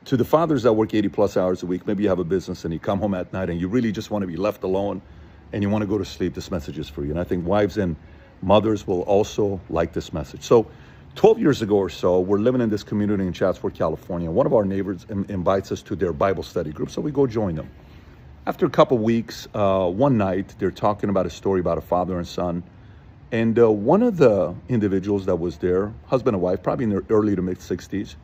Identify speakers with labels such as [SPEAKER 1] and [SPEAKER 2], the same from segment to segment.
[SPEAKER 1] To the fathers that work 80 plus hours a week, maybe you have a business and you come home at night and you really just want to be left alone and you want to go to sleep, this message is for you. And I think wives and mothers will also like this message. So 12 years ago or so, we're living in this community in Chatsworth, California. One of our neighbors invites us to their Bible study group, so we go join them. After a couple weeks, one night, they're talking about a story about a father and son. And one of the individuals that was there, husband and wife, probably in their early to mid 60s,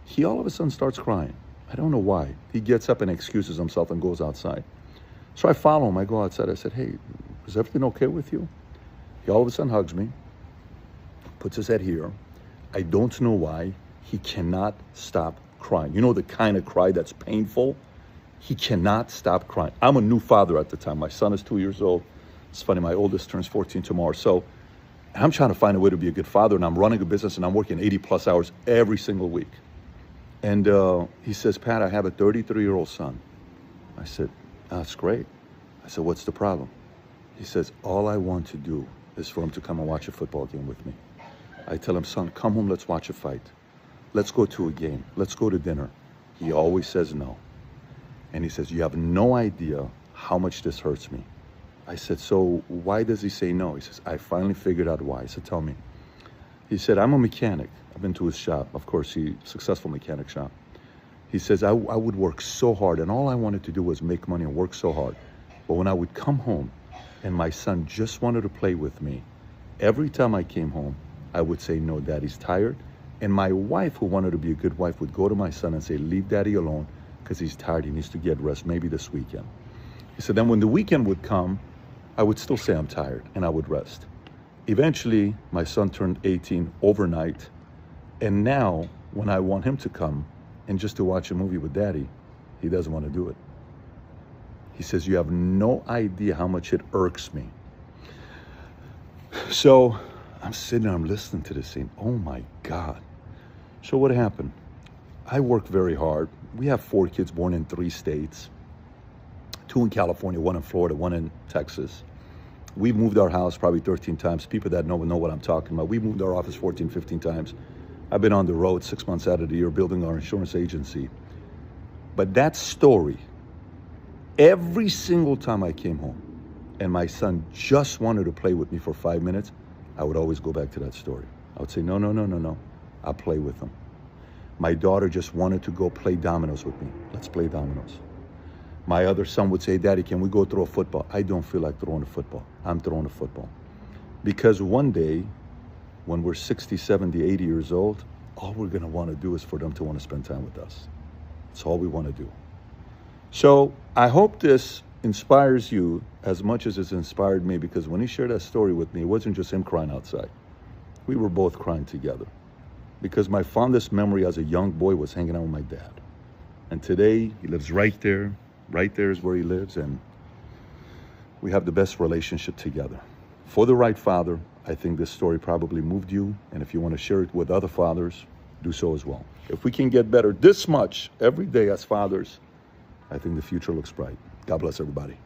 [SPEAKER 1] he all of a sudden starts crying. I don't know why. He gets up and excuses himself and goes outside. So I follow him. I go outside. I said, hey, is everything okay with you? He all of a sudden hugs me, puts his head here. I don't know why. He cannot stop crying. You know the kind of cry that's painful? He cannot stop crying. I'm a new father at the time. My son is 2 years old. It's funny, my oldest turns 14 tomorrow. So I'm trying to find a way to be a good father, and I'm running a business, and I'm working 80 plus hours every single week. And he says, Pat, I have a 33-year-old son. I said, that's great. I said, what's the problem? He says, all I want to do is for him to come and watch a football game with me. I tell him, son, come home, let's watch a fight. Let's go to a game. Let's go to dinner. He always says no. And he says, you have no idea how much this hurts me. I said, so why does he say no? He says, I finally figured out why. I said, tell me. He said, I'm a mechanic. I've been to his shop. Of course, successful mechanic shop. He says, I would work so hard, and all I wanted to do was make money and work so hard. But when I would come home and my son just wanted to play with me, every time I came home, I would say, no, daddy's tired. And my wife, who wanted to be a good wife, would go to my son and say, leave daddy alone because he's tired. He needs to get rest, maybe this weekend. He said, then when the weekend would come, I would still say I'm tired and I would rest. Eventually, my son turned 18 overnight. And now when I want him to come and just to watch a movie with daddy, he doesn't want to do it. He says, you have no idea how much it irks me. So I'm sitting there, I'm listening to this saying, oh my God. So what happened? I work very hard. We have 4 kids born in 3 states, 2 in California, 1 in Florida, 1 in Texas. We've moved our house probably 13 times. People that know what I'm talking about. We moved our office 14, 15 times. I've been on the road 6 months out of the year building our insurance agency. But that story, every single time I came home and my son just wanted to play with me for 5 minutes, I would always go back to that story. I would say, no, I'll play with him. My daughter just wanted to go play dominoes with me. Let's play dominoes. My other son would say, Daddy, can we go throw a football? I don't feel like throwing a football. I'm throwing a football. Because one day, when we're 60, 70, 80 years old, all we're gonna wanna do is for them to wanna spend time with us. That's all we wanna do. So I hope this inspires you as much as it's inspired me, because when he shared that story with me, it wasn't just him crying outside. We were both crying together. Because my fondest memory as a young boy was hanging out with my dad. And today, he lives right there. Right there is where he lives, and we have the best relationship together. For the right father, I think this story probably moved you, and if you want to share it with other fathers, do so as well. If we can get better this much every day as fathers, I think the future looks bright. God bless everybody.